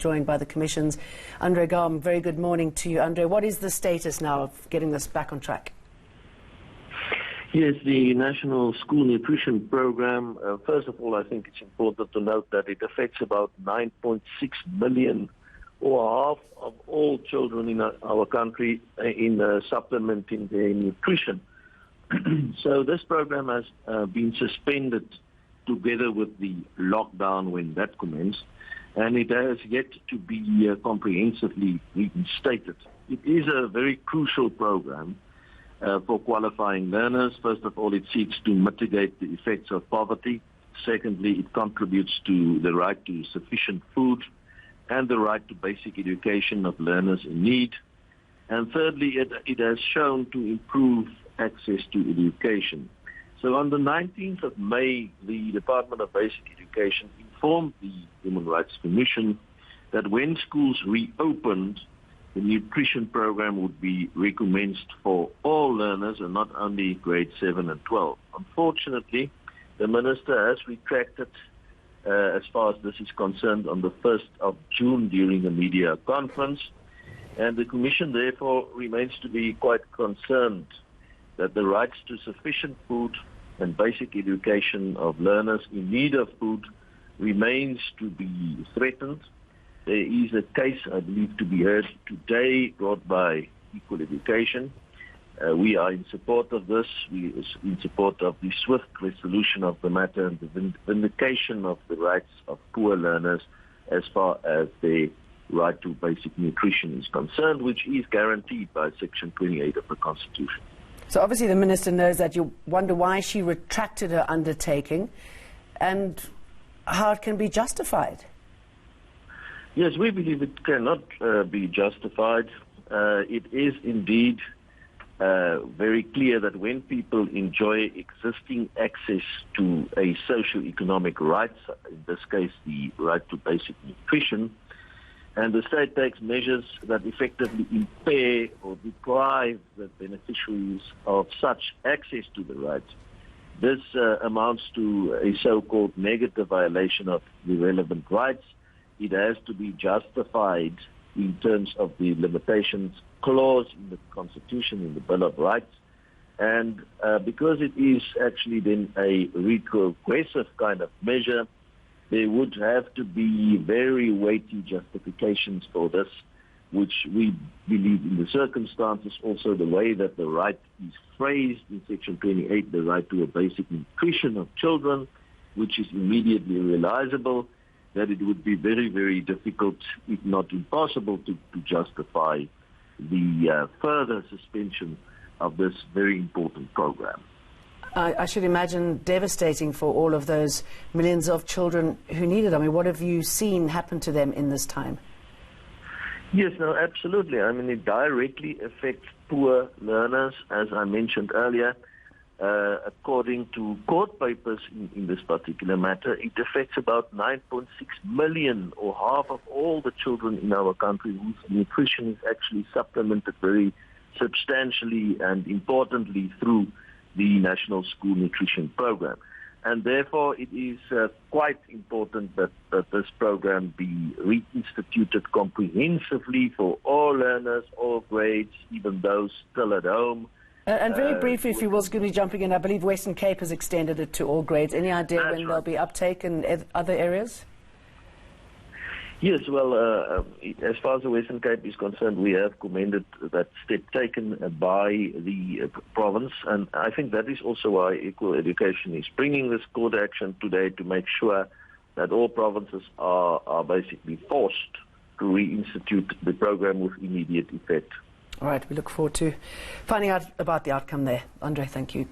Joined by the Commission's Andre Garm. Very good morning to you, Andre. What is the status now of getting this back on track? Yes, the National School Nutrition Program, first of all, I think it's important to note that it affects about 9.6 million, or half of all children in our country, in supplementing their nutrition. So this program has been suspended together with the lockdown when that commenced, and it has yet to be comprehensively reinstated. It is a very crucial program for qualifying learners. First of all, it seeks to mitigate the effects of poverty. Secondly, it contributes to the right to sufficient food and the right to basic education of learners in need. And thirdly, it has shown to improve access to education. So on the 19th of May, the Department of Basic Education informed the Human Rights Commission that when schools reopened, the nutrition program would be recommenced for all learners and not only grades 7 and 12. Unfortunately, the Minister has retracted as far as this is concerned on the 1st of June during a media conference, and the Commission therefore remains to be quite concerned that the rights to sufficient food and basic education of learners in need of food remains to be threatened. There is a case, I believe, to be heard today brought by Equal Education. We are in support of this. We are in support of the swift resolution of the matter and the vindication of the rights of poor learners as far as their right to basic nutrition is concerned, which is guaranteed by Section 28 of the Constitution. So obviously the Minister knows that. You wonder why she retracted her undertaking and how it can be justified. Yes, we believe it cannot be justified. It is indeed very clear that when people enjoy existing access to a socio-economic right, in this case the right to basic nutrition, and the state takes measures that effectively impair or deprive the beneficiaries of such access to the rights, this amounts to a so-called negative violation of the relevant rights. It has to be justified in terms of the limitations clause in the Constitution, in the Bill of Rights. And because it is actually then a regressive kind of measure, there would have to be very weighty justifications for this, which we believe in the circumstances, also the way that the right is phrased in Section 28, the right to a basic nutrition of children, which is immediately realizable, that it would be very, very difficult, if not impossible, to justify the further suspension of this very important program. I should imagine devastating for all of those millions of children who need it. I mean, what have you seen happen to them in this time? Yes, no, absolutely. I mean, it directly affects poor learners, as I mentioned earlier. According to court papers in this particular matter, it affects about 9.6 million, or half of all the children in our country whose nutrition is actually supplemented very substantially and importantly through the National School Nutrition Program. And therefore, it is quite important that this program be reinstituted comprehensively for all learners, all grades, even those still at home. And very briefly, if you was going to be jumping in, I believe Western Cape has extended it to all grades. Any idea when there'll be uptake in other areas? Yes, well, as far as the Western Cape is concerned, we have commended that step taken by the province, and I think that is also why Equal Education is bringing this court action today, to make sure that all provinces are basically forced to reinstitute the program with immediate effect. All right, we look forward to finding out about the outcome there. Andre, thank you.